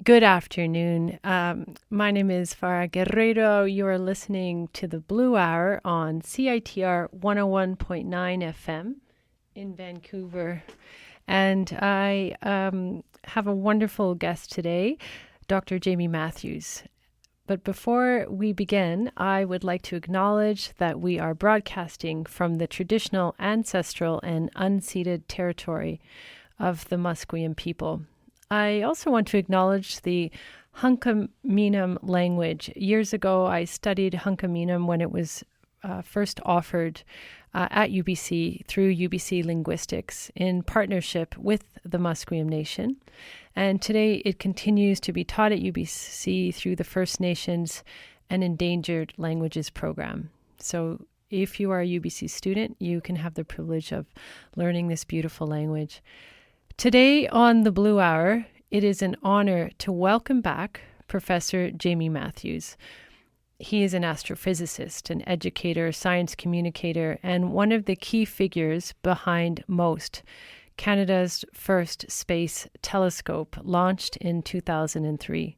Good afternoon. My name is Farah Guerrero. You are listening to the Blue Hour on CITR 101.9 FM in Vancouver. And I have a wonderful guest today, Dr. Jaymie Matthews. But before we begin, I would like to acknowledge that we are broadcasting from the traditional, ancestral, and unceded territory of the Musqueam people. I also want to acknowledge the Hunkaminam language. Years ago, I studied Hunkaminam when it was first offered at UBC through UBC Linguistics in partnership with the Musqueam Nation. And today it continues to be taught at UBC through the First Nations and Endangered Languages program. So if you are a UBC student, you can have the privilege of learning this beautiful language. Today on the Blue Hour, it is an honor to welcome back Professor Jaymie Matthews. He is an astrophysicist, an educator, science communicator, and one of the key figures behind MOST, Canada's first space telescope, launched in 2003.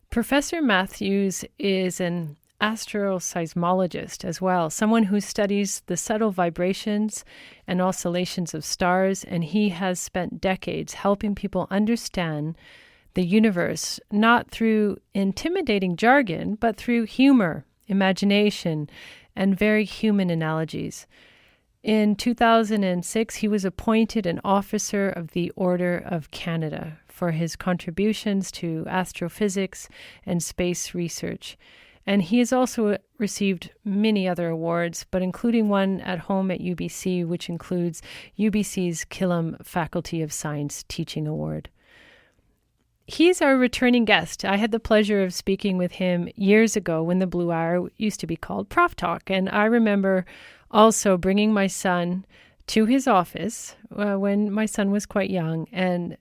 Professor Matthews is an astroseismologist as well, someone who studies the subtle vibrations and oscillations of stars, and he has spent decades helping people understand the universe, not through intimidating jargon, but through humor, imagination, and very human analogies. In 2006, he was appointed an Officer of the Order of Canada for his contributions to astrophysics and space research. And he has also received many other awards, but including one at home at UBC, which includes UBC's Killam Faculty of Science Teaching Award. He's our returning guest. I had the pleasure of speaking with him years ago when the Blue Hour used to be called Prof Talk. And I remember also bringing my son to his office when my son was quite young, and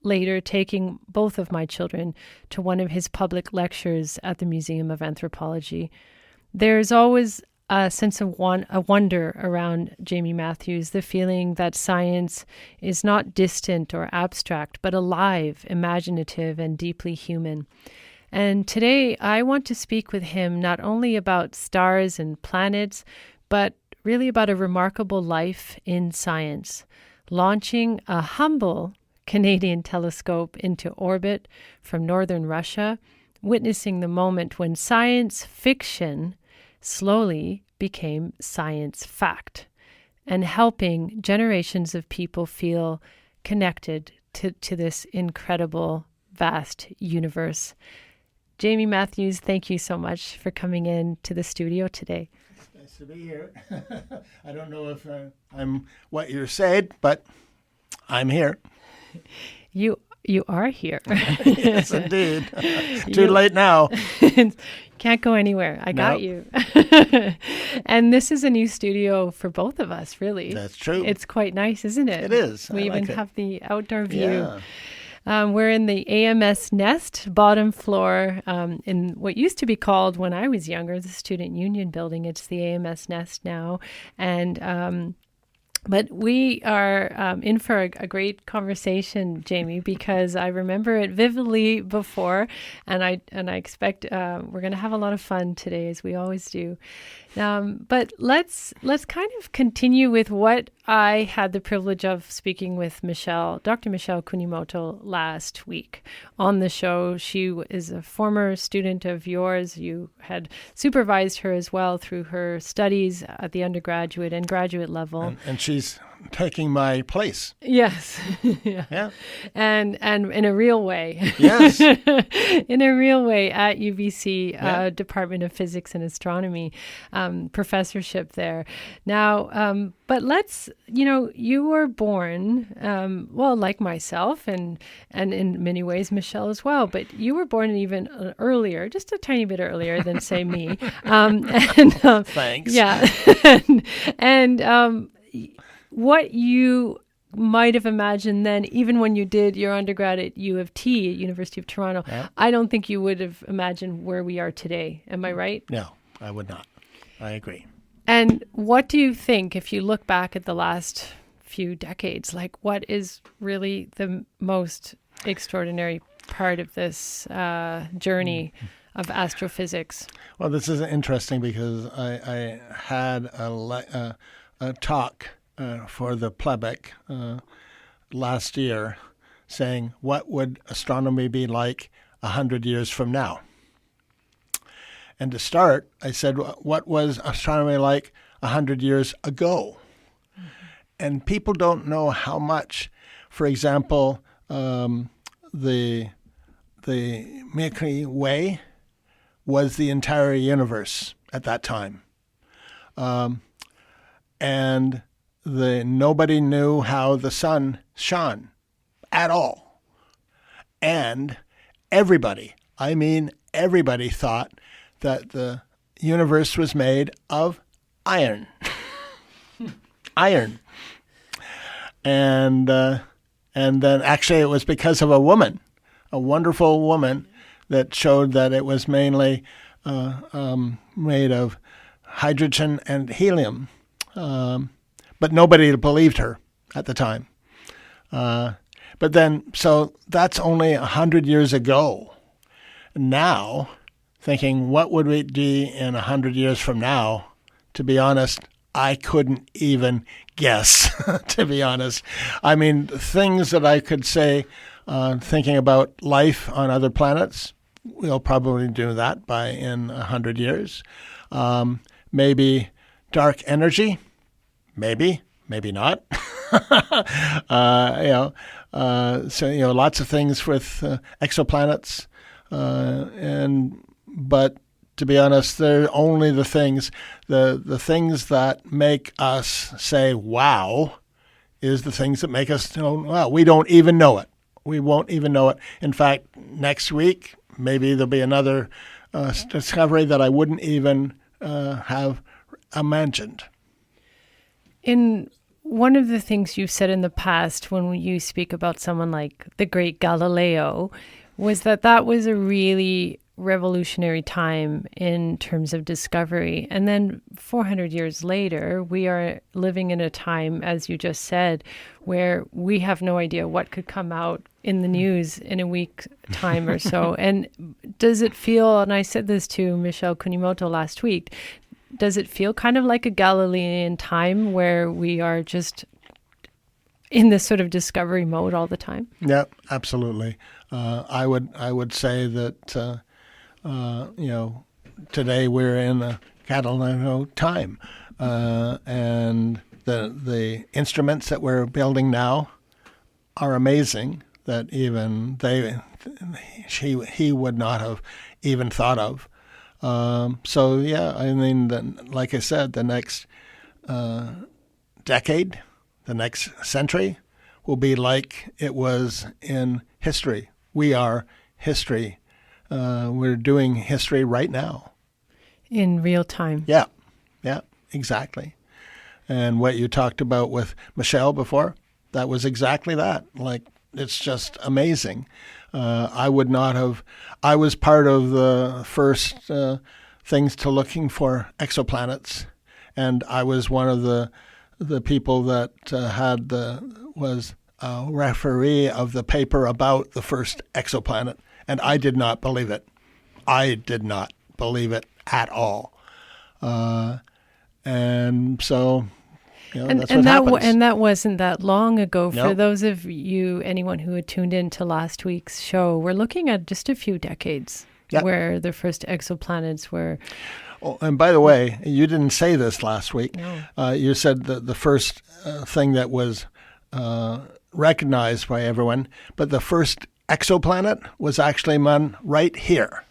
later taking both of my children to one of his public lectures at the Museum of Anthropology. There's always a sense of a wonder around Jaymie Matthews, the feeling that science is not distant or abstract, but alive, imaginative, and deeply human. And today I want to speak with him not only about stars and planets, but really about a remarkable life in science, launching a humble Canadian telescope into orbit from northern Russia, witnessing the moment when science fiction slowly became science fact, and helping generations of people feel connected to this incredible, vast universe. Jaymie Matthews, thank you so much for coming in to the studio today. It's nice to be here. I don't know if I'm what you said, but I'm here. You are here. Yes, indeed. Too late now. Can't go anywhere. I got you. And this is a new studio for both of us, really. That's true. It's quite nice, isn't it? It is. We even have the outdoor view. Yeah. We're in the AMS Nest, bottom floor, in what used to be called, when I was younger, the Student Union Building. It's the AMS Nest now. And but we are in for a great conversation, Jaymie, because I remember it vividly before, and I expect we're going to have a lot of fun today, as we always do. But let's kind of continue with what I had the privilege of speaking with Dr. Michelle Kunimoto last week on the show. She is a former student of yours. You had supervised her as well through her studies at the undergraduate and graduate level. And she's taking my place. Yes. Yeah. And in a real way. Yes. In a real way at UBC Department of Physics and Astronomy professorship there. Now, but you were born, like myself and in many ways Michelle as well, but you were born even earlier, just a tiny bit earlier than, say, me. Thanks. Yeah. and what you might have imagined then, even when you did your undergrad at U of T, at University of Toronto, I don't think you would have imagined where we are today. Am I right? No, I would not. I agree. And what do you think, if you look back at the last few decades, like what is really the most extraordinary part of this journey of astrophysics? Well, this is interesting because I had a talk for the Plebec last year saying, what would astronomy be like 100 years from now? And to start, I said, what was astronomy like 100 years ago? Mm-hmm. And people don't know how much, for example, the Milky Way was the entire universe at that time. And nobody knew how the sun shone at all. And everybody thought that the universe was made of iron. Iron. And then actually it was because of a woman, a wonderful woman, that showed that it was mainly made of hydrogen and helium. But nobody believed her at the time. But then, so that's only 100 years ago. Now, thinking, what would it be in 100 years from now? To be honest, I couldn't even guess, to be honest. I mean, things that I could say, thinking about life on other planets, we'll probably do that in 100 years. Maybe dark energy, maybe not. So lots of things with exoplanets, but to be honest, they're only the things that make us say wow, is the things that make us know. Wow, we don't even know it. We won't even know it. In fact, next week maybe there'll be another discovery that I wouldn't even have imagined. In one of the things you've said in the past when you speak about someone like the great Galileo was that was a really revolutionary time in terms of discovery. And then 400 years later, we are living in a time, as you just said, where we have no idea what could come out in the news in a week's time or so. And does it feel, and I said this to Michelle Kunimoto last week, does it feel kind of like a Galilean time where we are just in this sort of discovery mode all the time? Yeah, absolutely. I would say that today we're in a Galileo time, and the instruments that we're building now are amazing. That even he would not have even thought of. So yeah, I mean, like I said, the next decade, the next century, will be like it was in history. We are history. We're doing history right now. In real time. Yeah, exactly. And what you talked about with Michelle before, that was exactly that. Like, it's just amazing. I would not have. I was part of the first things to looking for exoplanets, and I was one of the people that was a referee of the paper about the first exoplanet, and I did not believe it. I did not believe it at all, and so. That's what happens. And that wasn't that long ago. Nope. For those of you, anyone who had tuned into last week's show, we're looking at just a few decades where the first exoplanets were. Oh, and by the way, you didn't say this last week. No. You said that the first thing that was recognized by everyone, but the first exoplanet was actually one right here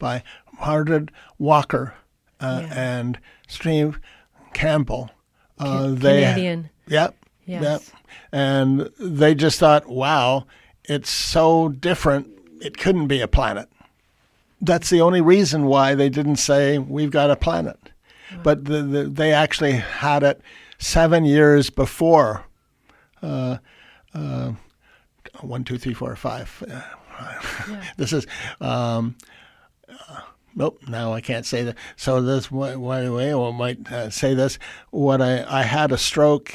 by Howard Walker and Steve Campbell. Canadian. Yep. Yes. Yep. And they just thought, wow, it's so different, it couldn't be a planet. That's the only reason why they didn't say, we've got a planet. Wow. But they actually had it 7 years before 1, 2, 3, 4, 5. This is Nope. Now I can't say that. So this way I might say this. What I had a stroke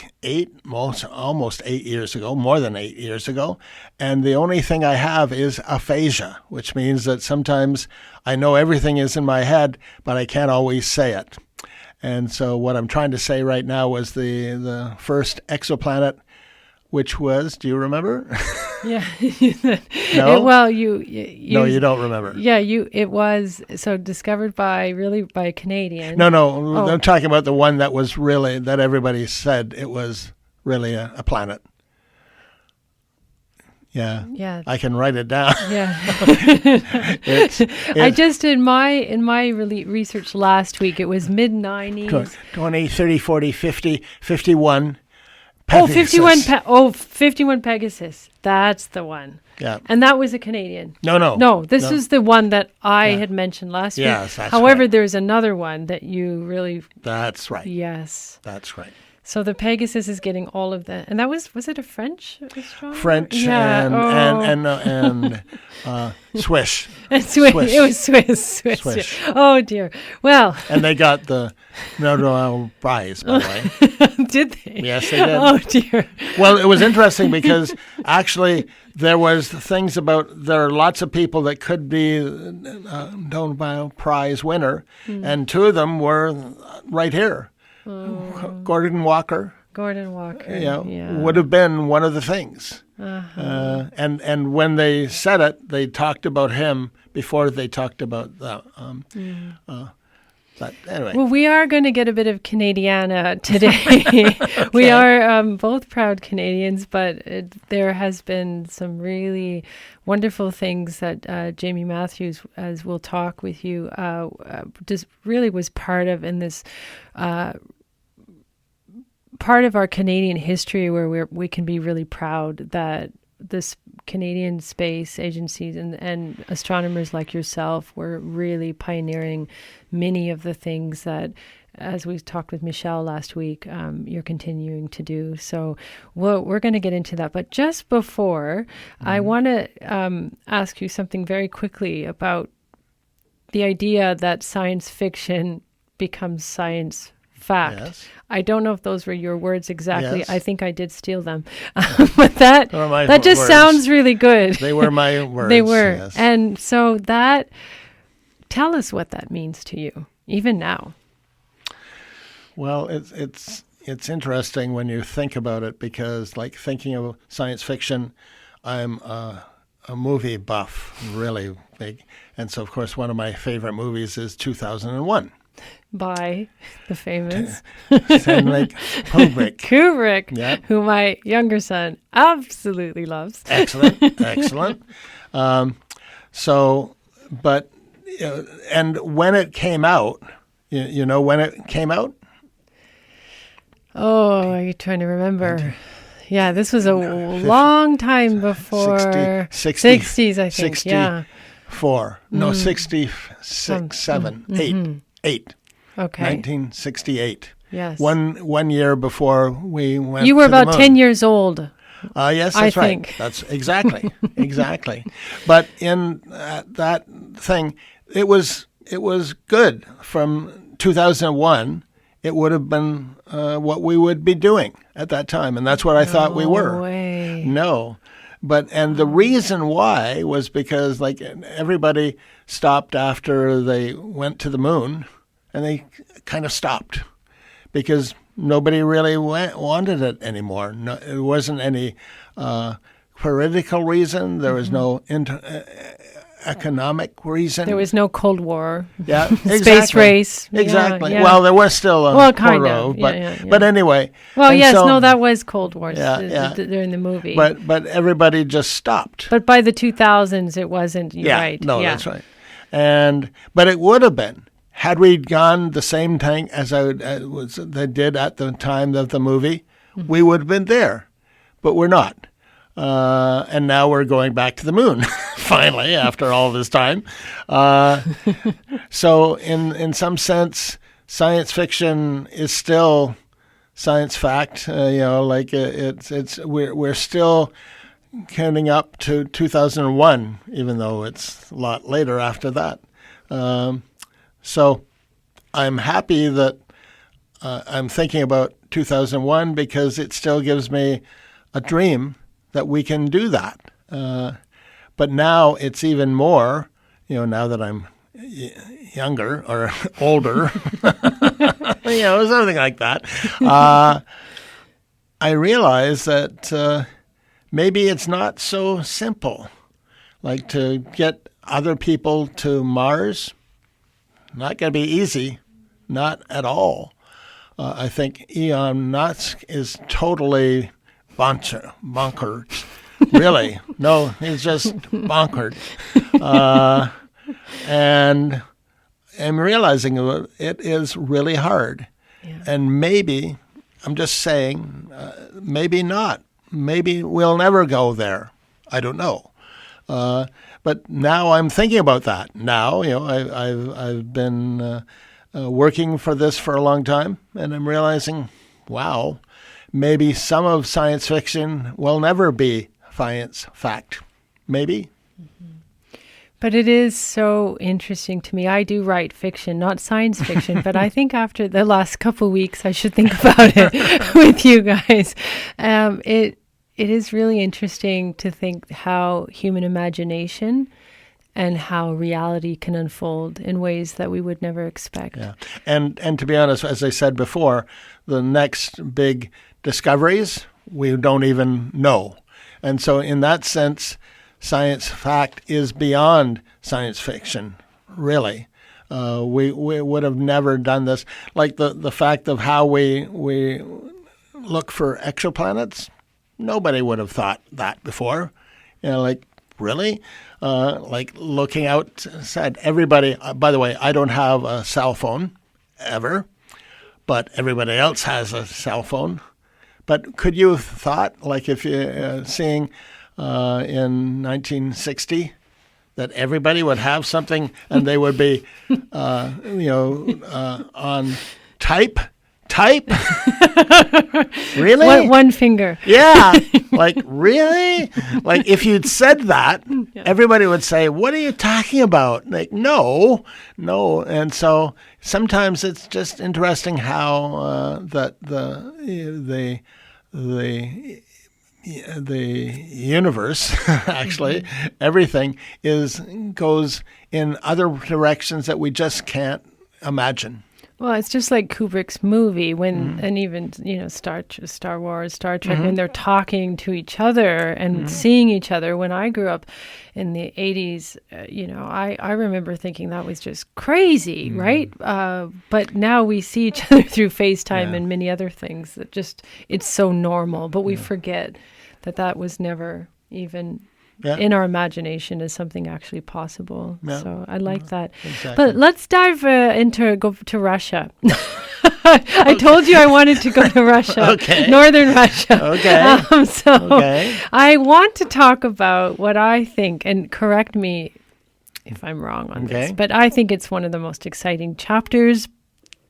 almost 8 years ago, more than 8 years ago, and the only thing I have is aphasia, which means that sometimes I know everything is in my head, but I can't always say it. And so what I'm trying to say right now was the first exoplanet, which was, do you remember? Yeah. No? Well, No, you don't remember. Yeah, it was discovered by a Canadian. No, I'm talking about the one that was really, that everybody said it was really a planet. Yeah. Yeah. I can write it down. Yeah. I just did my research last week. It was mid-90s. 20, 30, 40, 50, 51. Pegasus. 51 Pegasus. That's the one. Yeah. And that was a Canadian. No. This is the one that I had mentioned last week. Yes, that's However, right. there's another one that you really... That's right. Yes. That's right. So the Pegasus is getting all of that. And that was it a French astronomer? French Yeah. and Swiss. Swiss. It was Swiss. Swiss. Oh, dear. Well. And they got the Nobel Prize, by the way. Did they? Yes, they did. Oh, dear. Well, it was interesting because actually there was things about, there are lots of people that could be Nobel Prize winner, and two of them were right here. Gordon Walker. Would have been one of the things. And when they said it, they talked about him before they talked about that. But anyway. Well, we are going to get a bit of Canadiana today. We are both proud Canadians, but there has been some really wonderful things that Jaymie Matthews, as we'll talk with you, just really was part of in this part of our Canadian history where we can be really proud that this Canadian space agencies and astronomers like yourself were really pioneering many of the things that, as we talked with Michelle last week, you're continuing to do. So we're going to get into that. But just before, I want to ask you something very quickly about the idea that science fiction becomes science fact. Yes. I don't know if those were your words exactly. Yes. I think I did steal them. But that just words. sounds really good. They were my words. They were. Yes. And so tell us what that means to you, even now. Well, it's interesting when you think about it, because like thinking of science fiction, I'm a movie buff, really big. And so, of course, one of my favorite movies is 2001. By the famous Stanley Kubrick. Yep. Who my younger son absolutely loves. Excellent. And when it came out, you know when it came out? Oh, are you trying to remember? Yeah, this was a long time before 60s, I think. 64. No, 66, 7, 8. Okay. 1968. Yes. One year before we went. You were to the about moon. 10 years old. Yes, that's I right. think. That's exactly. But in that thing, it was good. From 2001, it would have been what we would be doing at that time, and that's what I thought we were. Way. No. And the reason why was because like everybody stopped after they went to the moon, and they kind of stopped because nobody really wanted it anymore. No, it wasn't any political reason. There was no economic reason. There was no Cold War. Yeah, exactly. Space race. Exactly. Yeah. Well, there was still a kind photo, of. but but anyway. Well, and yes, so, no, that was Cold War Yeah. during the movie. But everybody just stopped. But by the 2000s, it wasn't. You're right. No, that's right. But it would have been. Had we gone the same thing as they did at the time of the movie, we would have been there. But we're not. And now we're going back to the moon, finally, after all this time. So in some sense, science fiction is still science fact. We're still counting up to 2001, even though it's a lot later after that. So I'm happy that I'm thinking about 2001 because it still gives me a dream that we can do that. But now it's even more, now that I'm younger or older, something like that. I realize that maybe it's not so simple. Like to get other people to Mars, not going to be easy, not at all. I think Elon Musk is totally bonkers. Really. No, he's just bonkers. And I'm realizing it is really hard. Yeah. And maybe, I'm just saying, maybe not. Maybe we'll never go there. I don't know. But now I'm thinking about that. Now, I've been working for this for a long time, and I'm realizing, wow, maybe some of science fiction will never be science fact. Maybe. Mm-hmm. But it is so interesting to me. I do write fiction, not science fiction, but I think after the last couple of weeks, I should think about it with you guys. It is really interesting to think how human imagination and how reality can unfold in ways that we would never expect. Yeah. And to be honest, as I said before, the next big discoveries, we don't even know. And so in that sense, science fact is beyond science fiction, really. We would have never done this. Like the fact of how we look for exoplanets, nobody would have thought that before. Like, really? Like looking outside. Everybody, by the way, I don't have a cell phone ever, but everybody else has a cell phone. But could you have thought, like if you're seeing in 1960, that everybody would have something and they would be, on type? Really? One finger. Yeah. Like, really? Like, if you'd said that, everybody would say, what are you talking about? Like, no. And so sometimes it's just interesting how that the universe, actually, everything goes in other directions that we just can't imagine. Well, it's just like Kubrick's movie and even, Star Wars, Star Trek, when they're talking to each other and seeing each other. When I grew up in the 80s, I remember thinking that was just crazy, right? But now we see each other through FaceTime and many other things that it's so normal. But we forget that was never even in our imagination as something actually possible. Yeah. So I like that. Exactly. But let's dive go to Russia. I told you I wanted to go to Russia, northern Russia. Okay. I want to talk about what I think, and correct me if I'm wrong on this, but I think it's one of the most exciting chapters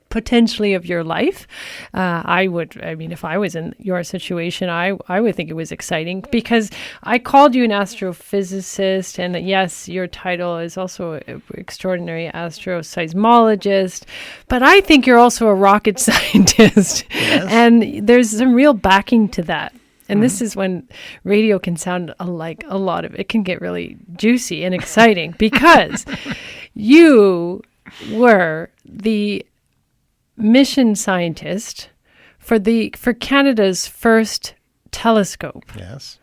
potentially of your life. If I was in your situation, I would think it was exciting because I called you an astrophysicist, and yes, your title is also extraordinary astro-seismologist, but I think you're also a rocket scientist. Yes. And there's some real backing to that. And this is when radio can sound like a lot of it can get really juicy and exciting because you were the mission scientist for Canada's first telescope. Yes.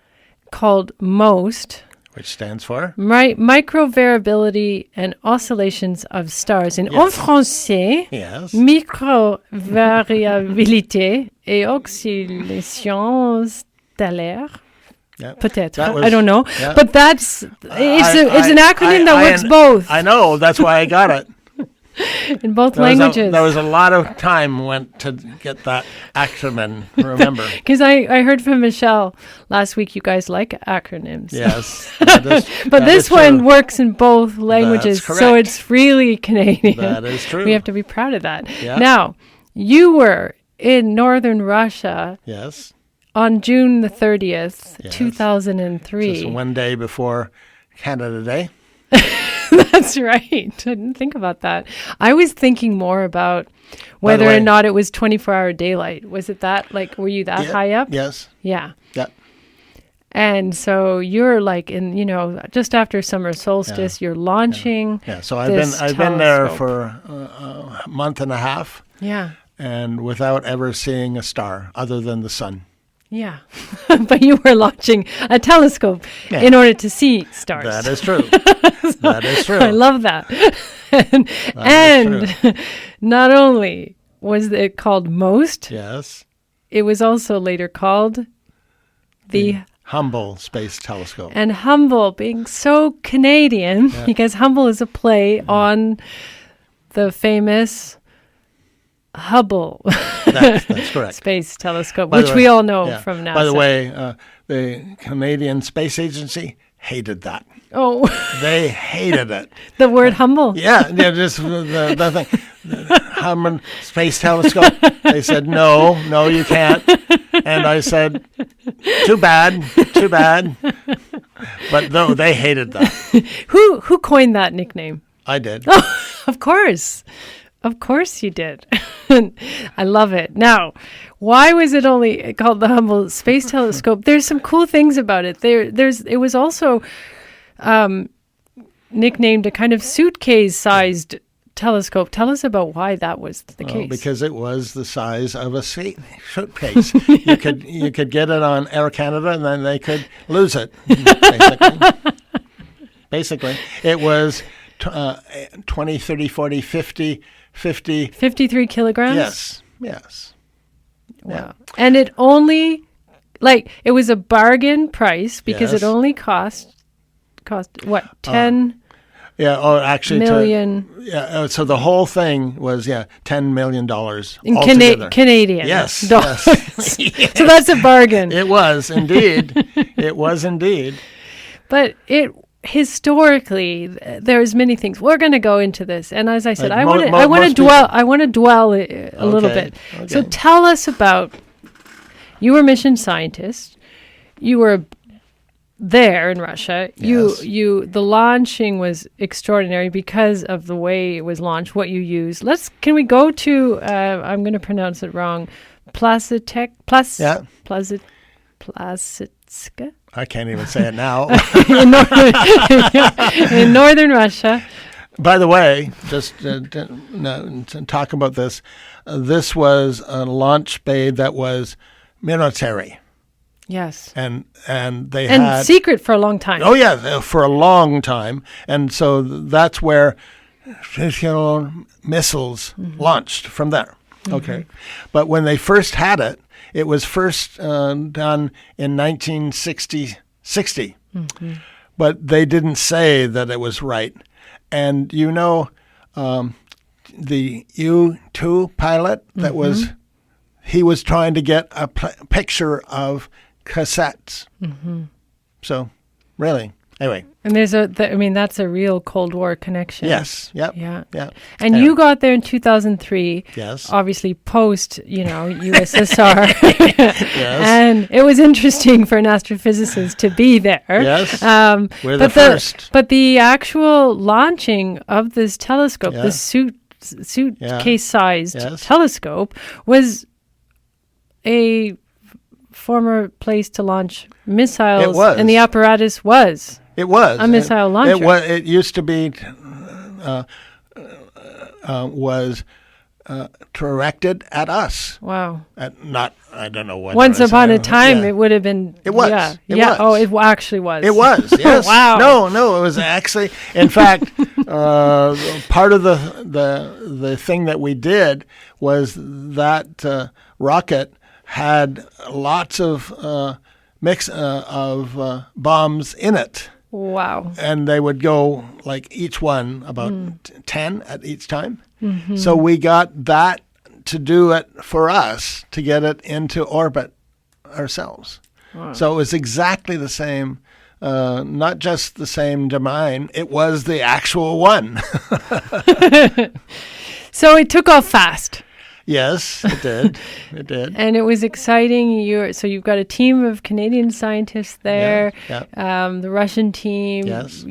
Called MOST, which stands for Microvariability and Oscillations of Stars. En français, Microvariabilité et Oscillations stellaires. Yeah. Peut-être. I don't know. Yeah. But it's an acronym that works both. I know. That's why I got it. In both languages. There was a lot of time went to get that acronym, remember. Because I heard from Michelle last week, you guys like acronyms. Yes. But this one works in both languages, so it's really Canadian. That is true. We have to be proud of that. Yeah. Now, you were in northern Russia. Yes. On June the 30th, 2003. Just one day before Canada Day. That's right. I didn't think about that. I was thinking more about whether or not it was 24-hour daylight. Was it that? Like, were you that high up? Yes. Yeah. Yeah. And so you're like in, just after summer solstice, you're launching. Yeah. So I've been there for a month and a half. Yeah. And without ever seeing a star other than the sun. Yeah. But you were launching a telescope in order to see stars. That is true. That is true. I love that. and not only was it called MOST, yes, it was also later called the Hubble Space Telescope. And Hubble being so Canadian, because Hubble is a play on the famous Hubble that's correct. Space Telescope, which we all know from NASA. By the way, the Canadian Space Agency hated that. Oh. They hated it. The word humble? Yeah, just the thing. The Hubble Space Telescope. They said, no, you can't. And I said, too bad. But no, they hated that. Who coined that nickname? I did. Oh, of course. Of course you did. I love it. Now, why was it only called the Hubble Space Telescope? There's some cool things about it. It was also nicknamed a kind of suitcase-sized telescope. Tell us about why that was the case. Because it was the size of a suitcase. You could get it on Air Canada, and then they could lose it. Basically, it was 20, 30, 40, 50. 53 kilograms? Yes. Wow. Yeah. And it only, it was a bargain price because it only cost what, 10 million? So the whole thing was, $10 million in Canadian. Yes. Yes. So that's a bargain. It was indeed. But historically, there's many things. We're going to go into this, and as I said, I want to dwell a little bit. Okay. So tell us about. You were mission scientist. You were there in Russia. Yes. The launching was extraordinary because of the way it was launched. What you used. Can we go to? I'm going to pronounce it wrong. Plasitska. I can't even say it now. in northern Russia. By the way, just to talk about this, this was a launch bay that was military. Yes. And they had secret for a long time. Oh yeah, for a long time, and so that's where missiles launched from there. Mm-hmm. Okay, but when they first had it. It was first done in 1960, but they didn't say that it was right. And the U-2 pilot that he was trying to get a picture of cassettes. Mm-hmm. So, really, anyway. And that's a real Cold War connection. Yes. Yep. Yeah. Yeah. And you got there in 2003. Yes. Obviously post, USSR. Yes. And it was interesting for an astrophysicist to be there. Yes. We're the first. But the actual launching of this telescope, the suitcase-sized telescope, was a former place to launch missiles. It was. And the apparatus was. It was a missile launcher. It used to be was directed at us. Wow. I don't know what. Once upon a time, it would have been. It was. Yeah. It was. Oh, it actually was. It was. Yes. Wow. No. It was actually. In fact, part of the thing that we did was that rocket had lots of mix of bombs in it. Wow. And they would go, each one, about 10 at each time. Mm-hmm. So we got that to do it for us, to get it into orbit ourselves. Wow. So it was exactly the same, not just the same domain, it was the actual one. So it took off fast. Yes, it did. It did. And it was exciting. So you've got a team of Canadian scientists there, the Russian team. Yes.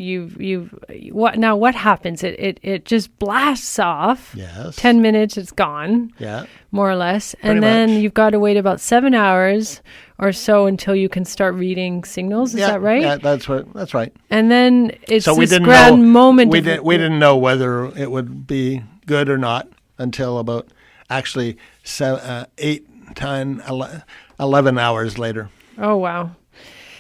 What happens? It just blasts off. Yes. 10 minutes, it's gone. Yeah. More or less. Pretty And then much. you've got to wait about 7 hours or so until you can start reading signals. Is that right? Yeah, that's right. And then it's So we this didn't grand know, moment. We didn't know whether it would be good or not until about actually 8, 10, 11 hours later. Oh, wow.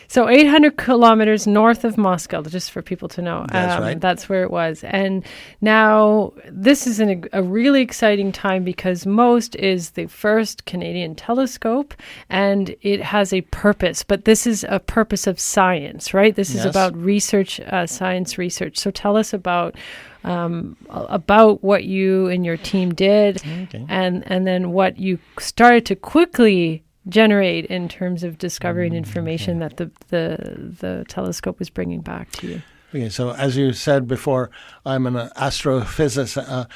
So 800 kilometers north of Moscow, just for people to know. That's right. That's where it was. And now this is a really exciting time because MOST is the first Canadian telescope and it has a purpose. But this is a purpose of science, right? This is about research, science research. So tell us about what you and your team did, and then what you started to quickly generate in terms of discovering information that the telescope was bringing back to you. Okay, so as you said before, I'm an astrophysicist,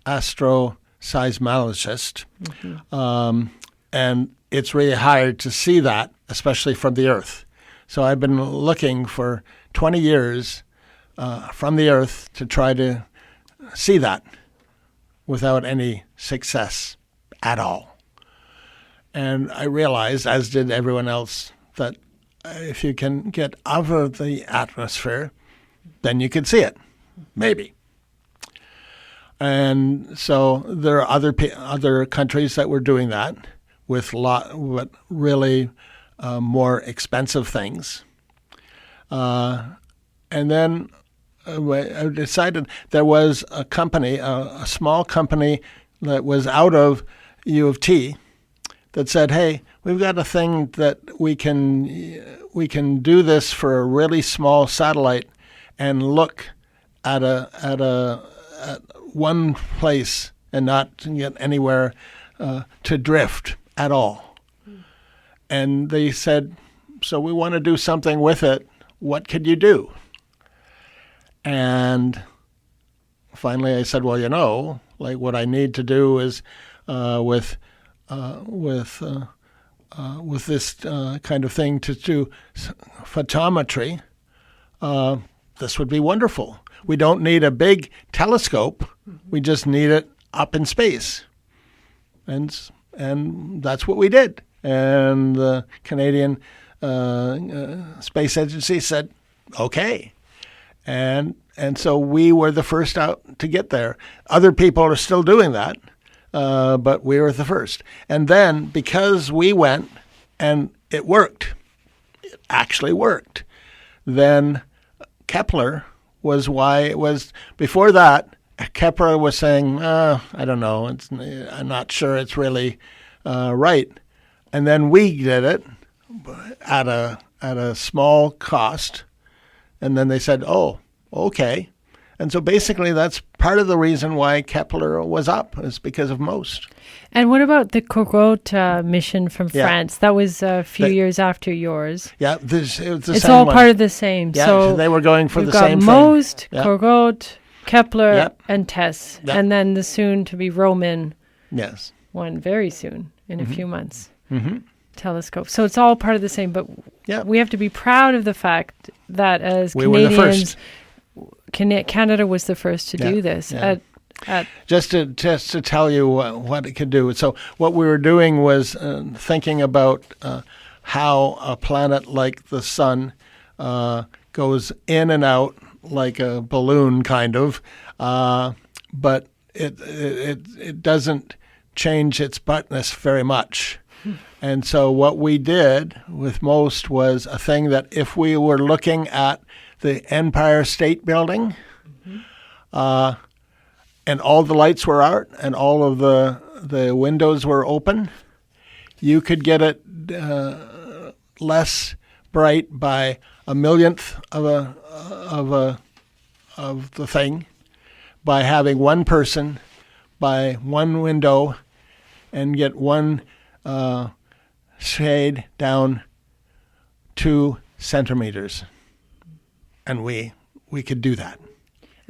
astroseismologist, and it's really hard to see that, especially from the Earth. So I've been looking for 20 years from the Earth to try to see that without any success at all. And I realized, as did everyone else, that if you can get out of the atmosphere, then you can see it, maybe. And so there are other countries that were doing that with really more expensive things. And then I decided there was a company, a small company that was out of U of T, that said, "Hey, we've got a thing that we can do this for a really small satellite and look at one place and not get anywhere to drift at all." And they said, "So we want to do something with it. What could you do?" And finally, I said, "Well, like what I need to do is with this kind of thing to do photometry, this would be wonderful. We don't need a big telescope. We just need it up in space." And that's what we did. And the Canadian Space Agency said, "Okay." And so we were the first out to get there. Other people are still doing that. But we were the first. And then because we went and it worked, it actually worked, then Kepler was why it was. Before that, Kepler was saying, I don't know, I'm not sure it's really right. And then we did it at a small cost. And then they said, "Oh, okay." And so basically that's part of the reason why Kepler was up, is because of MOST. And what about the Kourot mission from France? That was a few years after yours. Yeah, it was the same. It's all part of the same. Yeah, so they were going for the You've same got MOST, thing. Kourot, Kepler, and TESS. Yep. And then the soon-to-be Roman one very soon, in a few months. Telescope. So it's all part of the same. But we have to be proud of the fact that as we Canadians... were the first. Canada was the first to do this. Just to tell you what it could do. So what we were doing was thinking about how a planet like the sun goes in and out like a balloon, kind of, but it doesn't change its brightness very much. And so what we did with MOST was a thing that if we were looking at the Empire State Building, and all the lights were out and all of the windows were open, you could get it less bright by a millionth of the thing by having one person by one window and get one shade down 2 centimeters. And we could do that.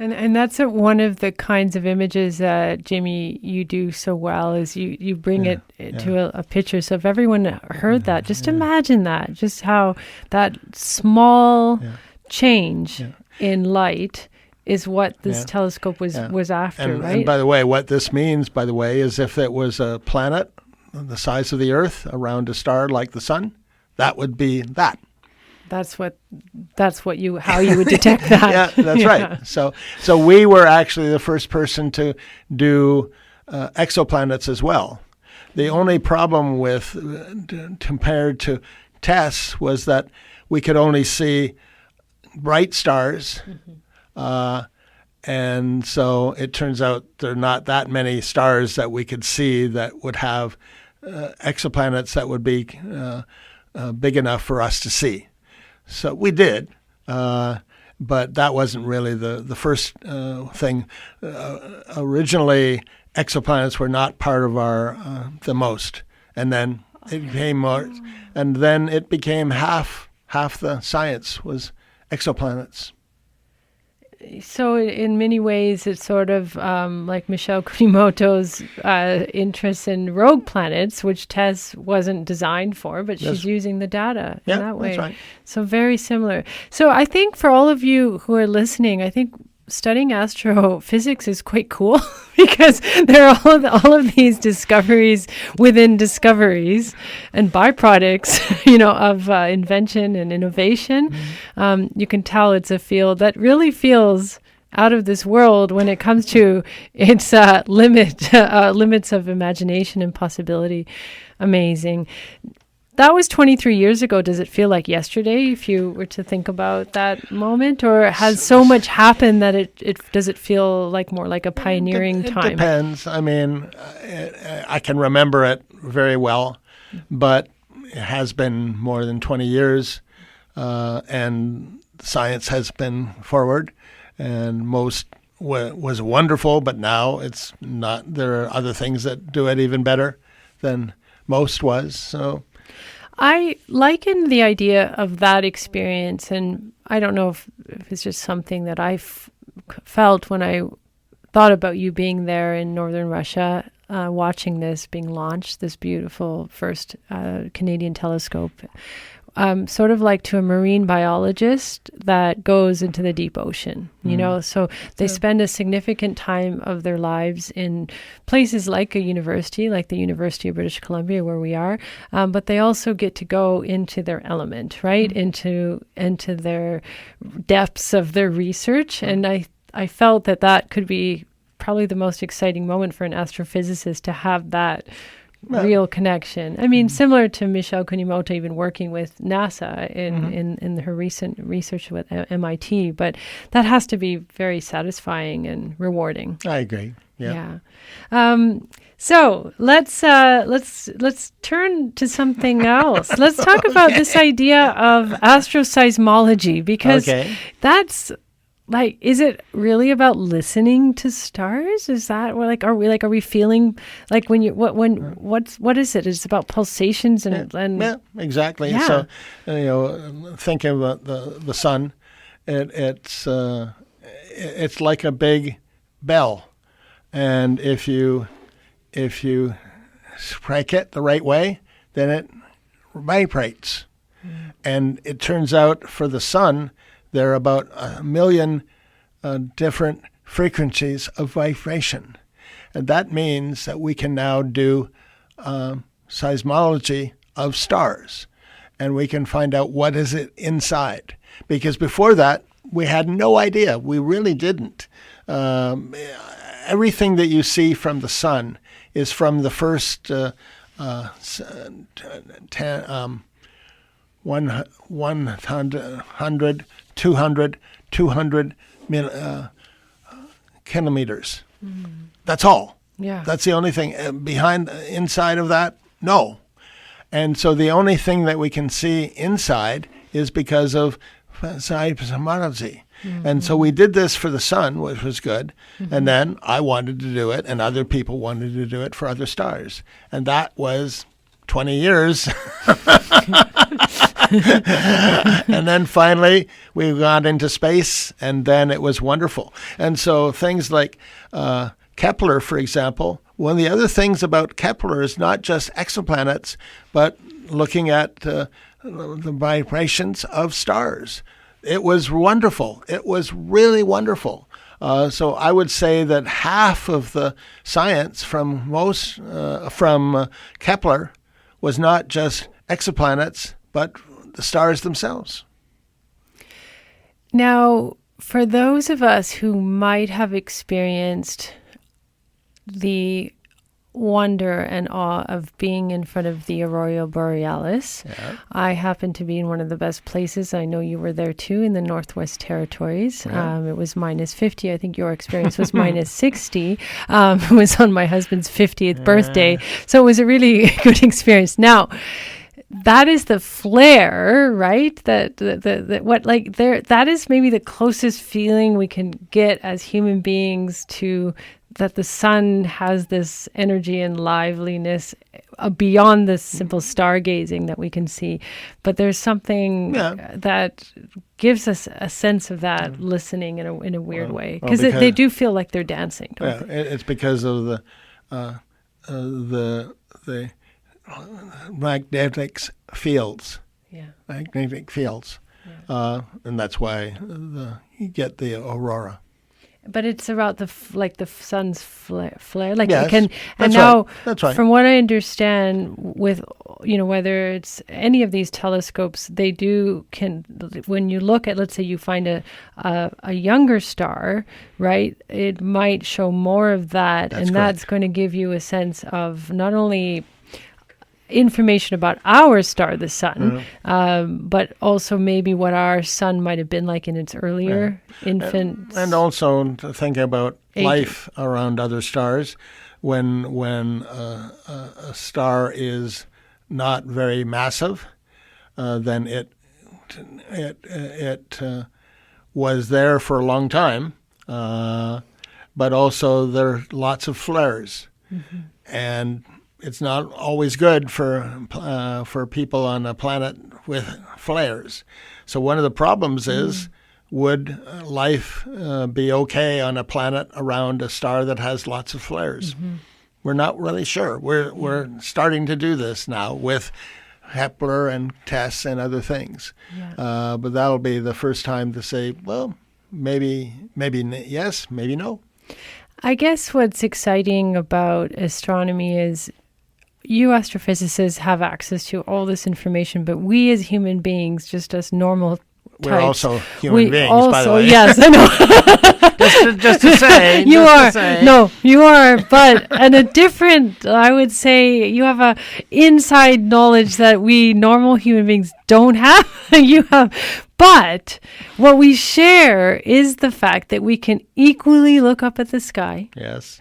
And that's one of the kinds of images that, Jaymie, you do so well, is you bring it to a picture. So if everyone heard that, just imagine that, just how that small change in light is what this telescope was after, right? And by the way, what this means, by the way, is if it was a planet the size of the Earth around a star like the sun, that would be that. That's how you would detect that. Yeah, that's right. So we were actually the first person to do exoplanets as well. The only problem with compared to TESS was that we could only see bright stars, and so it turns out there are not that many stars that we could see that would have exoplanets that would be big enough for us to see. So we did, but that wasn't really the first thing. Originally, exoplanets were not part of our the most, and then it became more, and then it became half the science was exoplanets. So in many ways, it's sort of like Michio Kunimoto's interest in rogue planets, which TESS wasn't designed for, but she's using the data in that way. That's right. So very similar. So I think for all of you who are listening, I think studying astrophysics is quite cool because there are all of these discoveries within discoveries and byproducts, of invention and innovation. You can tell it's a field that really feels out of this world when it comes to its limits of imagination and possibility. Amazing. That was 23 years ago. Does it feel like yesterday if you were to think about that moment? Or has so much happened that does it feel like more like a pioneering time? It depends. I mean, I can remember it very well, but it has been more than 20 years, and science has been forward, and most was wonderful, but now it's not. There are other things that do it even better than most was, so... I liken the idea of that experience, and I don't know if it's just something that I felt when I thought about you being there in northern Russia, watching this being launched, this beautiful first Canadian telescope, sort of like to a marine biologist that goes into the deep ocean, so they spend a significant time of their lives in places like a university, like the University of British Columbia where we are, but they also get to go into their element, right, into their depths of their research. And I felt that could be probably the most exciting moment for an astrophysicist, to have that real connection. I mean, similar to Michio Kunimoto even working with NASA in her recent research with MIT, but that has to be very satisfying and rewarding. I agree. Yeah. So let's turn to something else. Let's talk about this idea of astroseismology, because that's... Like, is it really about listening to stars? Is that are we feeling like when you what is it? It's about pulsations and exactly. Yeah. So thinking about the sun, it's like a big bell, and if you strike it the right way, then it vibrates, and it turns out for the sun, there are about 1 million different frequencies of vibration. And that means that we can now do seismology of stars. And we can find out what is it inside. Because before that, we had no idea. We really didn't. Everything that you see from the sun is from the first 100, 200 kilometers. That's all. Yeah. That's the only thing. Inside of that, no. And so the only thing that we can see inside is because of seismology. And so we did this for the sun, which was good. And then I wanted to do it, and other people wanted to do it for other stars. And that was 20 years. And then finally we got into space, and then it was wonderful. And so things like Kepler, for example, one of the other things about Kepler is not just exoplanets, but looking at the vibrations of stars. It was wonderful. It was really wonderful. So I would say that half of the science from Kepler was not just exoplanets, but the stars themselves. Now, for those of us who might have experienced the wonder and awe of being in front of the Aurora Borealis. Yeah. I happen to be in one of the best places. I know you were there too, in the Northwest Territories. Yeah. It was minus 50. I think your experience was minus 60. It was on my husband's 50th birthday. So it was a really good experience. Now, that is the flare, right? That is maybe the closest feeling we can get as human beings to that the sun has this energy and liveliness beyond this simple stargazing that we can see. But there's something that gives us a sense of that listening in a weird way. Because they do feel like they're dancing, don't they? It's because of the magnetic fields. Yeah. Magnetic fields. Yeah. And that's why you get the aurora. But it's about the sun's flare. Like yes, it can, and that's now, right. That's right. From what I understand, with whether it's any of these telescopes, they can. When you look at, let's say, you find a younger star, right? It might show more of that, and that's going to give you a sense of not only information about our star, the sun, but also maybe what our sun might have been like in its earlier infant. And also to think about life around other stars. When a star is not very massive, then it was there for a long time, but also there are lots of flares, and it's not always good for people on a planet with flares. So one of the problems is, would life be okay on a planet around a star that has lots of flares? We're not really sure. We're starting to do this now with Kepler and TESS and other things. Yeah. But that'll be the first time to say, well, maybe yes, maybe no. I guess what's exciting about astronomy is you astrophysicists have access to all this information, but we as human beings, just as normal we're types, also human beings, by the way. Yes, I know. just to say. You are. No, you are. But and a different, I would say, you have a inside knowledge that we normal human beings don't have. You have. But what we share is the fact that we can equally look up at the sky. Yes.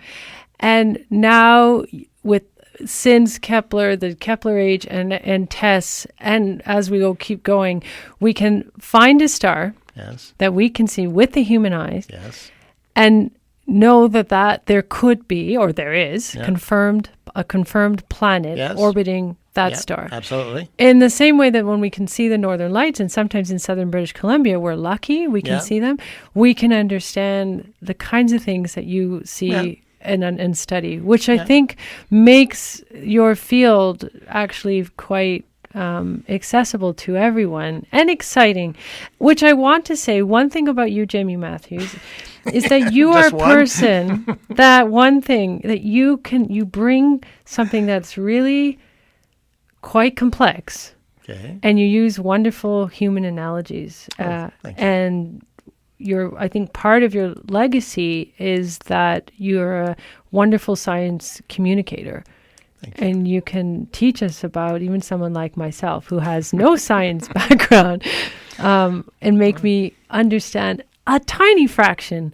And now since Kepler, the Kepler age, and TESS, and as we keep going, we can find a star that we can see with the human eyes, and know that there could be, or there is, a confirmed planet orbiting that star. Absolutely. In the same way that when we can see the Northern Lights, and sometimes in southern British Columbia, we're lucky, we can see them, we can understand the kinds of things that you see and study, which I think makes your field actually quite accessible to everyone and exciting. Which I want to say, one thing about you, Jaymie Matthews, is that you are a person, that one thing that you bring something that's really quite complex, and you use wonderful human analogies, thank you. and I think part of your legacy is that you're a wonderful science communicator. And you can teach us about even someone like myself who has no science background, and make me understand a tiny fraction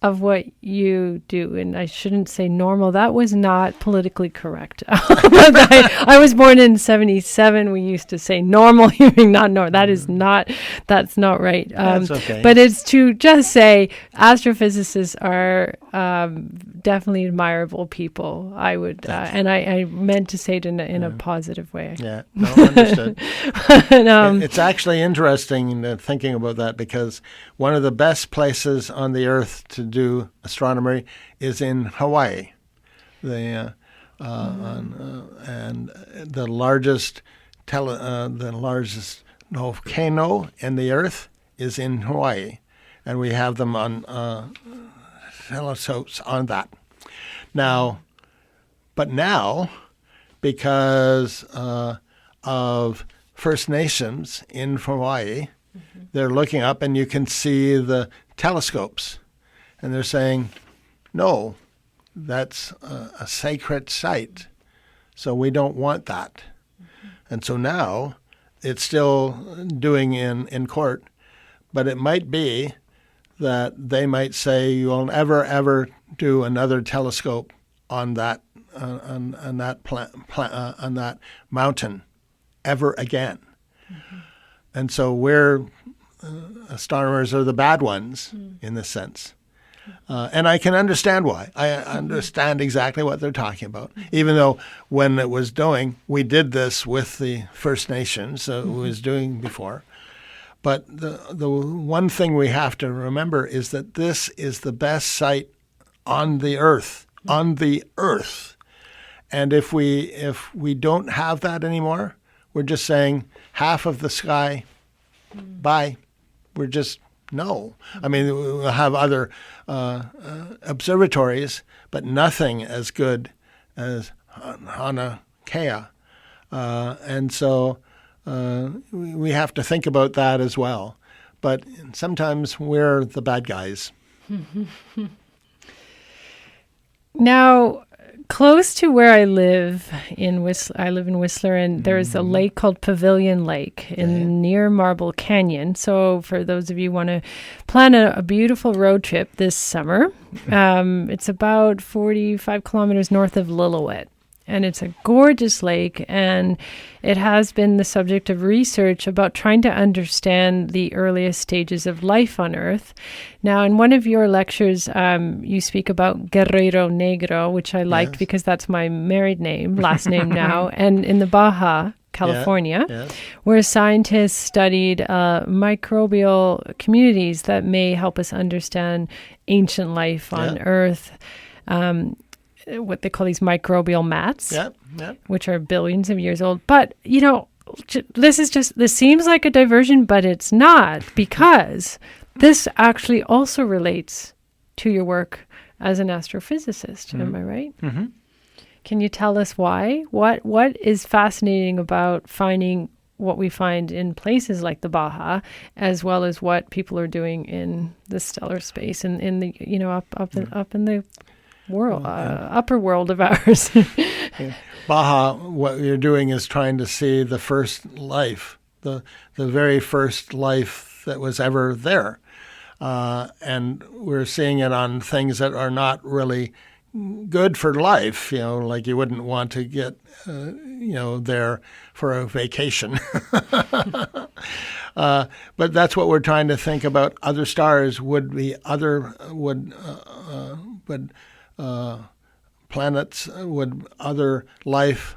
of what you do, and I shouldn't say normal. That was not politically correct. I was born in 1977. We used to say normal hearing, not normal. That's not right. That's okay. But it's to just say astrophysicists are definitely admirable people. I would, and I meant to say it in a positive way. Yeah, no, understood. It's actually interesting thinking about that, because one of the best places on the Earth to do astronomy is in Hawaii. And the largest volcano in the Earth is in Hawaii, and we have them on telescopes on that. Now, because of First Nations in Hawaii, they're looking up and you can see the telescopes, and they're saying, no, that's a sacred site, so we don't want that. And so now it's still doing in court, but it might be that they might say you will never ever do another telescope on that on that mountain ever again. And so we're astronomers are the bad ones in this sense. And I can understand why. I understand exactly what they're talking about, even though when it was doing, we did this with the First Nations, so it was doing before. But the one thing we have to remember is that this is the best site on the Earth, And if we don't have that anymore, we're just saying half of the sky, bye. We're just, no. I mean, we'll have other observatories, but nothing as good as Mauna Kea. And so we have to think about that as well. But sometimes we're the bad guys. Now, close to where I live in Whistler, and there's a lake called Pavilion Lake near Marble Canyon. So for those of you who want to plan a beautiful road trip this summer, it's about 45 kilometers north of Lillooet. And it's a gorgeous lake, and it has been the subject of research about trying to understand the earliest stages of life on Earth. Now, in one of your lectures, you speak about Guerrero Negro, which I liked because that's my married name, last name now, and in the Baja, California, where scientists studied microbial communities that may help us understand ancient life on Earth. What they call these microbial mats, which are billions of years old. But, you know, this seems like a diversion, but it's not, because this actually also relates to your work as an astrophysicist. Am I right? Mm-hmm. Can you tell us why? What is fascinating about finding what we find in places like the Baja, as well as what people are doing in the stellar space and in the, you know, up in the world, upper world of ours? Baja, what you're doing is trying to see the first life, the very first life that was ever there. And we're seeing it on things that are not really good for life, you know, like you wouldn't want to get, there for a vacation. But that's what we're trying to think about. Other stars planets, would other life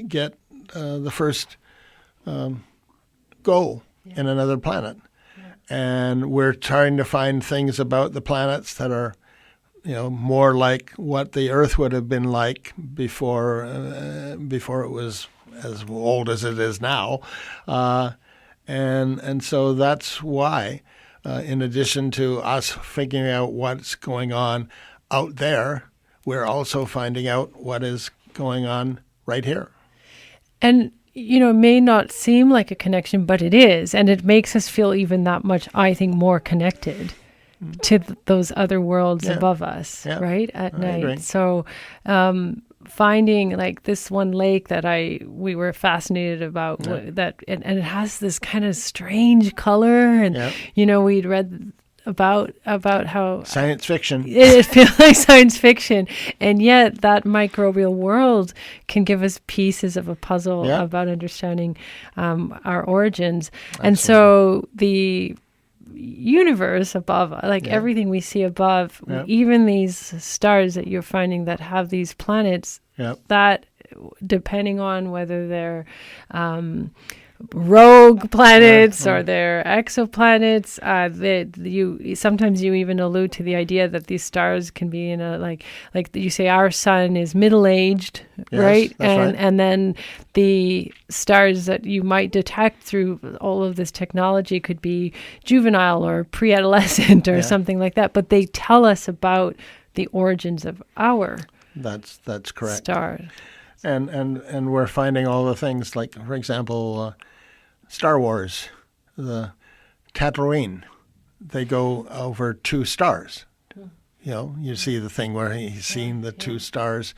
get the first go in another planet? And we're trying to find things about the planets that are, more like what the Earth would have been like before it was as old as it is now, and so that's why, in addition to us figuring out what's going on out there, we're also finding out what is going on right here. And, it may not seem like a connection, but it is. And it makes us feel even that much, I think, more connected to those other worlds above us, right, at night. Agree. So finding like this one lake that we were fascinated about, and it has this kind of strange color. And, we'd read about how Science fiction. it feels like science fiction, and yet that microbial world can give us pieces of a puzzle about understanding our origins. Absolutely. And so the universe above, like everything we see above, even these stars that you're finding that have these planets, that depending on whether they're rogue planets or they're exoplanets, sometimes you even allude to the idea that these stars can be in a like you say our sun is middle-aged, right? And then the stars that you might detect through all of this technology could be juvenile or pre-adolescent or something like that, but they tell us about the origins of our that's correct star. And we're finding all the things like, for example, Star Wars, the Tatooine, they go over 2 stars. You know, you see the thing where he's seen the 2 stars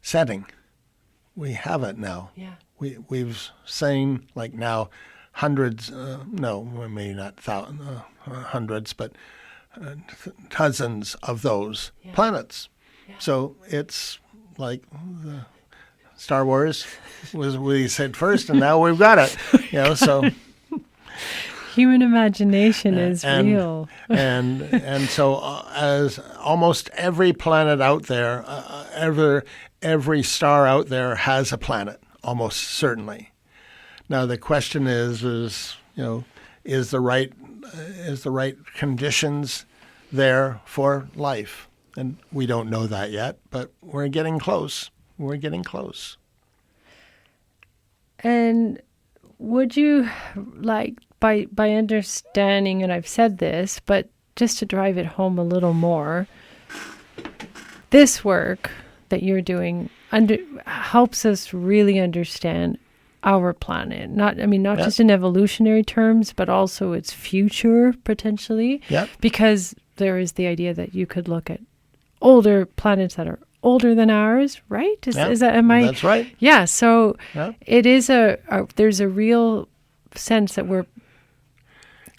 setting. We have it now. Yeah. We've seen like now hundreds, no, maybe not hundreds, but dozens of those planets. Yeah. So it's like the Star Wars was we said first, and now we've got it. You know, so human imagination is real. and so as almost every planet out there, every star out there has a planet, almost certainly. Now the question is you know, is the right conditions there for life? And we don't know that yet, but we're getting close. We're getting close. And would you, like, by understanding, and I've said this, but just to drive it home a little more, this work that you're doing helps us really understand our planet. Not just in evolutionary terms, but also its future potentially. Yep. Because there is the idea that you could look at older planets that are older than ours, right? That's right. Yeah. So it is there's a real sense that we're.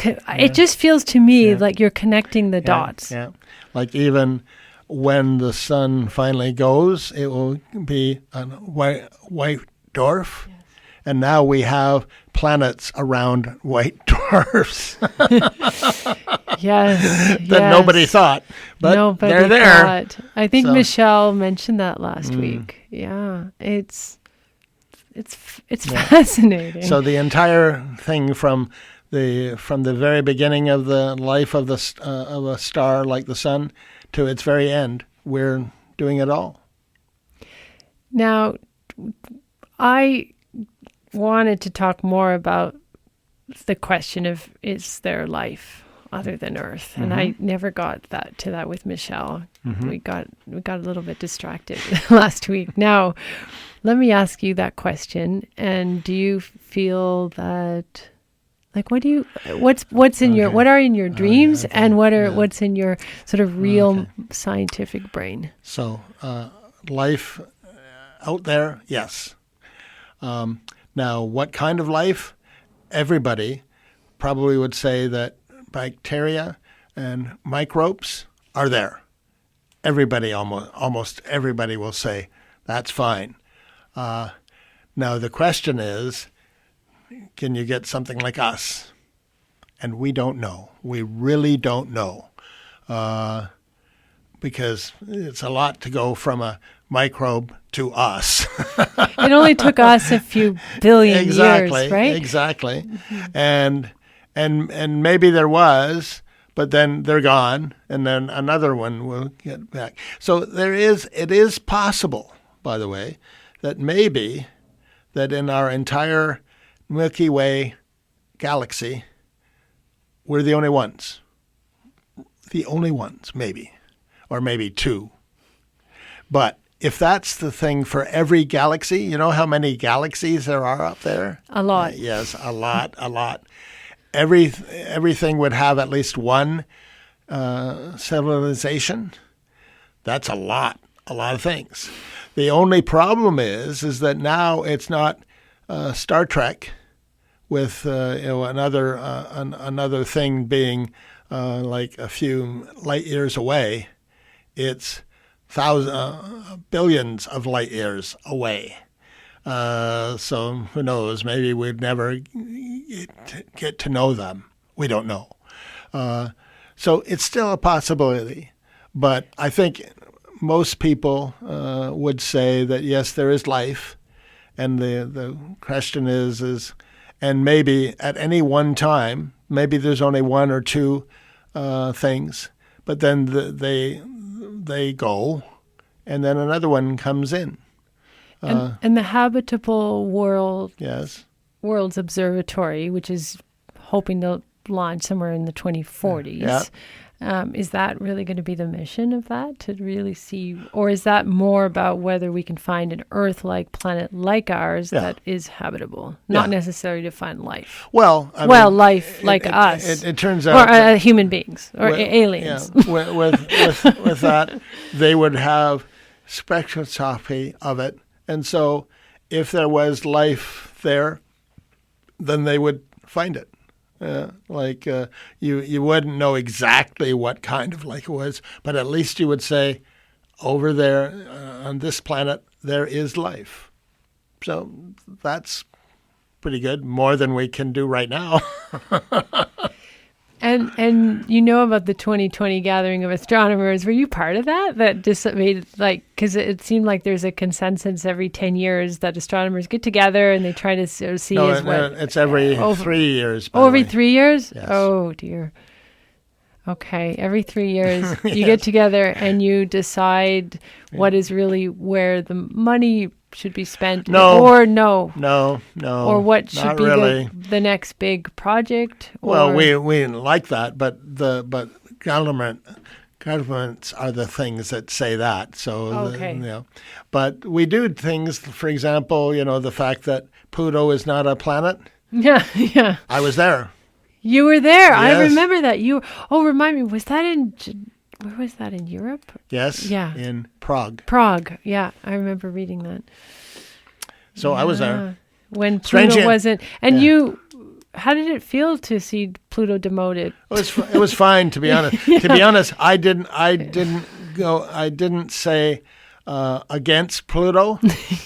It just feels to me like you're connecting the dots. Yeah. Like even when the sun finally goes, it will be a white dwarf. Yes. And now we have planets around white dwarfs. Yes. That nobody thought, but they're there. I think Michelle mentioned that last week. Yeah, it's fascinating. So the entire thing from the very beginning of the life of of a star like the sun to its very end, we're doing it all. Now, I wanted to talk more about the question of, is there life other than Earth? And I never got to that with Michelle. We got a little bit distracted last week. Now, let me ask you that question. And do you feel that, like, what's in what are in your dreams, and what's in your sort of real scientific brain? So, life out there, yes. Now, what kind of life? Everybody probably would say that bacteria and microbes are there. Everybody, almost everybody will say that's fine. Now, the question is, can you get something like us? And we don't know. We really don't know. Because it's a lot to go from a microbe to us. It only took us a few billion years, right? Exactly. And maybe there was, but then they're gone, and then another one will get back. So it is possible, by the way, that maybe that in our entire Milky Way galaxy, we're the only ones. The only ones, maybe. Or maybe 2. But if that's the thing for every galaxy, you know how many galaxies there are up there? A lot. Yes, a lot. Everything would have at least one civilization. That's a lot of things. The only problem is that now it's not Star Trek with another thing being like a few light years away. It's billions of light years away. So who knows? Maybe we'd never get to know them. We don't know. So it's still a possibility. But I think most people would say that, yes, there is life. And the question is, and maybe at any one time, maybe there's only one or two things, but then they go, and then another one comes in. And the Habitable Yes. Worlds Observatory, which is hoping to launch somewhere in the 2040s. Yeah. Is that really going to be the mission of that, to really see, or is that more about whether we can find an Earth-like planet like ours that is habitable, not necessarily to find life? Well, life like us. It turns out, or human beings, or aliens. Yeah, with that, they would have spectroscopy of it, and so if there was life there, then they would find it. You wouldn't know exactly what kind of life it was, but at least you would say, over there on this planet, there is life. So that's pretty good, more than we can do right now. And you know about the 2020 gathering of astronomers. Were you part of that? That just made, because it seemed like there's a consensus every 10 years that astronomers get together and they try to sort of see it's every 3 years. Every 3 years? Yes. Oh, dear. Okay, every 3 years you get together and you decide what is really where the money should be spent, No, or what should be really. the next big project. Well, we like that, but governments are the things that say that. So but we do things. For example, the fact that Pluto is not a planet. Yeah. I was there. You were there. Yes. I remember that. Remind me. Was that where was that, in Europe? Yes. Yeah. In Prague. Prague. Yeah, I remember reading that. So I was there. When Pluto wasn't. And how did it feel to see Pluto demoted? It was fine, to be honest. To be honest, I didn't say against Pluto,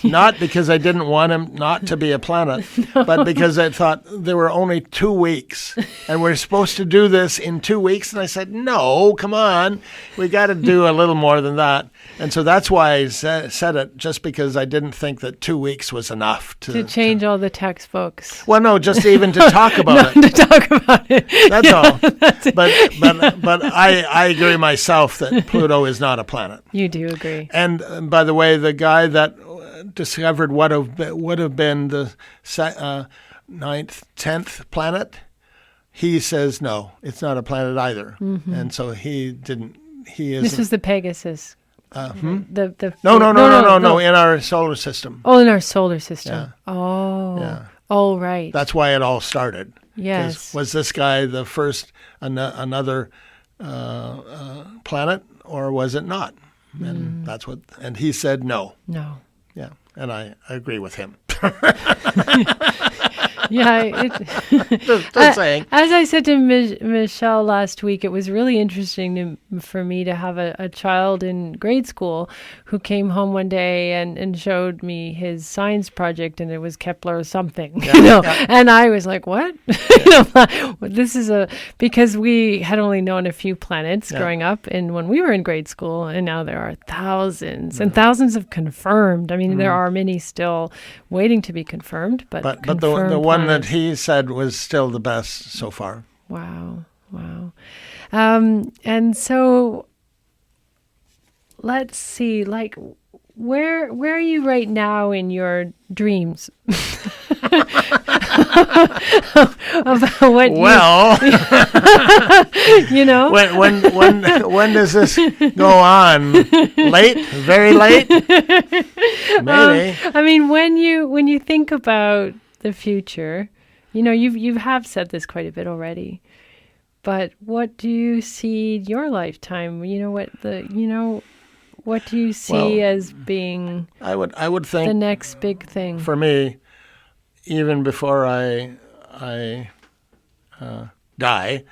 not because I didn't want him not to be a planet, but because I thought there were only 2 weeks and we're supposed to do this in 2 weeks. And I said, no, come on, we got to do a little more than that. And so that's why I said it, just because I didn't think that 2 weeks was enough to change all the textbooks. Well, no, just even to talk about it. To talk about it. That's all. That's but I agree myself that Pluto is not a planet. You do agree. And by the way, the guy that discovered what would have been the 9th, 10th planet, he says no, it's not a planet either. Mm-hmm. And so he didn't. This was the Pegasus. No, in our solar system. Oh, in our solar system. Yeah. Oh. Yeah. Oh, right. That's why it all started. Yes. Was this guy the first another planet, or was it not? And that's what. And he said no. No. Yeah, and I agree with him. Yeah, just saying. As I said to Michelle last week, it was really interesting for me to have a child in grade school who came home one day and showed me his science project, and it was Kepler or something, And I was like, "What?" This is because we had only known a few planets growing up, and when we were in grade school, and now there are thousands and thousands of confirmed. I mean, there are many still waiting to be confirmed, but the one that he said was still the best so far. Wow. And so let's see, where are you right now in your dreams? About what when does this go on? Late? Very late? Maybe. I mean, when you think about the future, you have said this quite a bit already, but what do you see your lifetime? What do you see as being? I would think the next big thing for me. Even before I I die,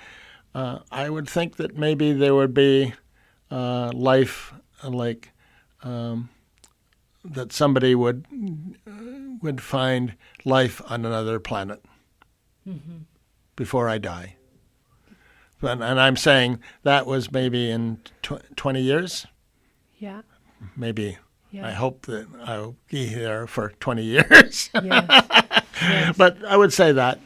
I would think that maybe there would be life like that somebody would find life on another planet before I die. And I'm saying that was maybe in 20 years. Yeah. Maybe. Yeah. I hope that I'll be here for 20 years. Yes. Yes. But I would say that.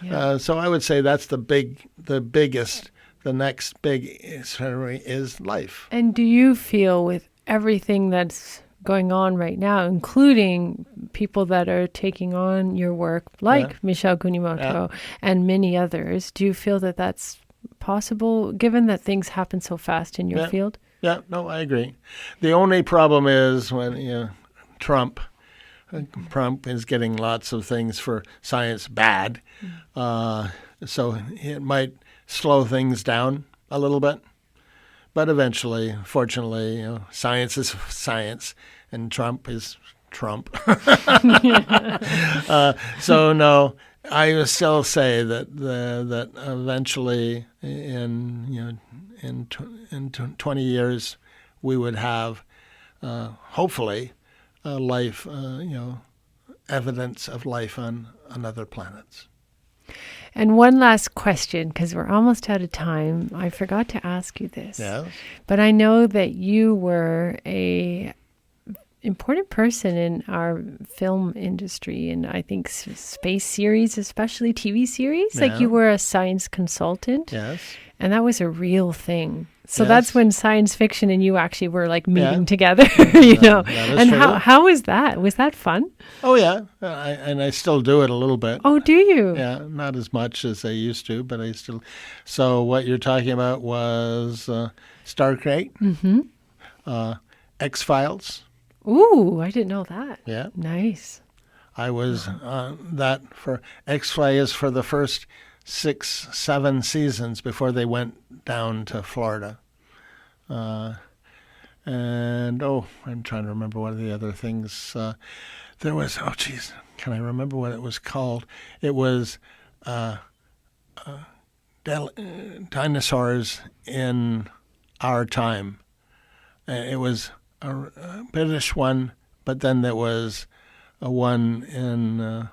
Yeah. So I would say that's the biggest, the next big is life. And do you feel with everything that's going on right now, including people that are taking on your work, like Michelle Kunimoto and many others, do you feel that that's possible, given that things happen so fast in your field? Yeah, no, I agree. The only problem is when Trump is getting lots of things for science bad, so it might slow things down a little bit. But eventually, fortunately, science is science, and Trump is Trump. So no, I would still say that eventually, in 20 years, we would have hopefully life, evidence of life on other planets. And one last question, because we're almost out of time. I forgot to ask you this. Yes. But I know that you were a important person in our film industry, and I think space series, especially TV series. Yeah. Like you were a science consultant. Yes. And that was a real thing. So Yes. that's when science fiction and you actually were like meeting together, know. That is And true. how was that? Was that fun? Oh yeah, and I still do it a little bit. Oh, do you? Yeah, not as much as I used to, but I still. So what you're talking about was Stargate, X-Files. Ooh, I didn't know that. Yeah, Nice. I was that for X-Files for the first 6-7 seasons before they went down to Florida. And I'm trying to remember what the other things. There was can I remember what it was called? It was dinosaurs in our time. It was a British one, but then there was a one in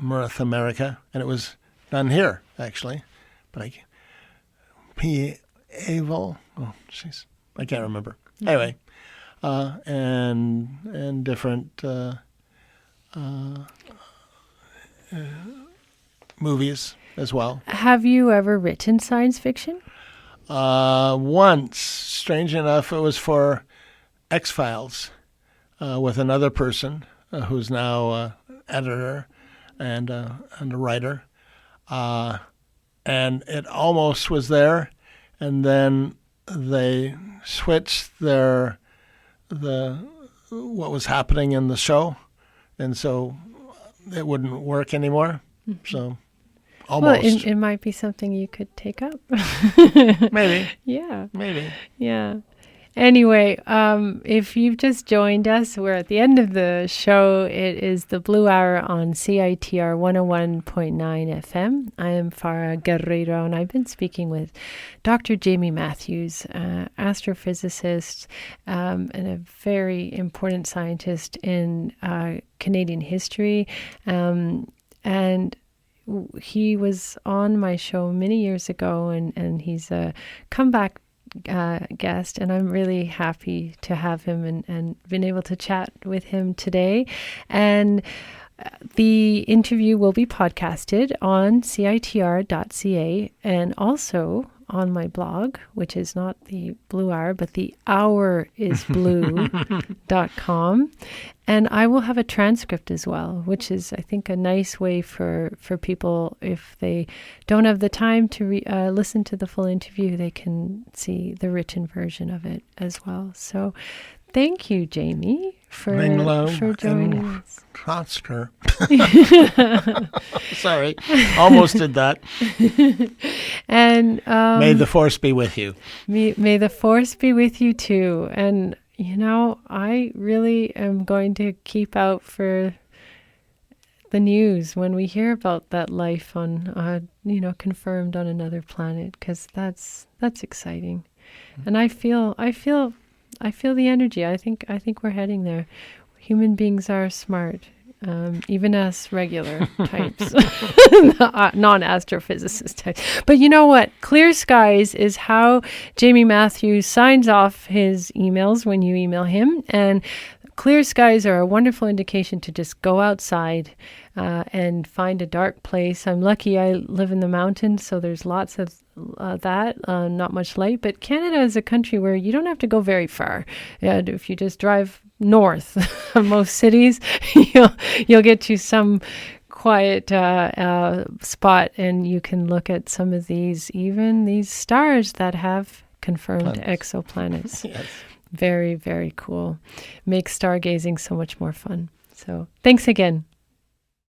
North America, and it was done here actually. But Aval. Oh, jeez, I can't remember. Anyway, and different movies as well. Have you ever written science fiction? Once, strange enough, it was for X-Files with another person who's now an editor and a writer. And it almost was there, and then they switched what was happening in the show, and so it wouldn't work anymore. So almost. Well, it might be something you could take up. Maybe. Yeah. Maybe. Yeah. Anyway, if you've just joined us, we're at the end of the show. It is the Blue Hour on CITR 101.9 FM. I am Farah Guerrero, and I've been speaking with Dr. Jaymie Matthews, astrophysicist and a very important scientist in Canadian history. And he was on my show many years ago, and he's a comeback guest, and I'm really happy to have him and been able to chat with him today. And the interview will be podcasted on CITR.ca and also on my blog, which is not the Blue Hour, but the hourisblue.com. And I will have a transcript as well, which is, I think, a nice way for people, if they don't have the time to listen to the full interview, they can see the written version of it as well. So thank you, Jaymie, for joining us. Oscar. Sorry, almost did that. And may the force be with you. May the force be with you too. And I really am going to keep out for the news when we hear about that life on, confirmed on another planet, because that's exciting, and I feel the energy. I think we're heading there. Human beings are smart, even us regular types, non-astrophysicist types. But you know what? Clear skies is how Jaymie Matthews signs off his emails when you email him, and clear skies are a wonderful indication to just go outside and find a dark place. I'm lucky I live in the mountains, so there's lots of that, not much light. But Canada is a country where you don't have to go very far. If you just drive north of most cities, you'll get to some quiet spot, and you can look at some of these stars that have confirmed exoplanets. Yes. Very, very cool. Makes stargazing so much more fun. So thanks again.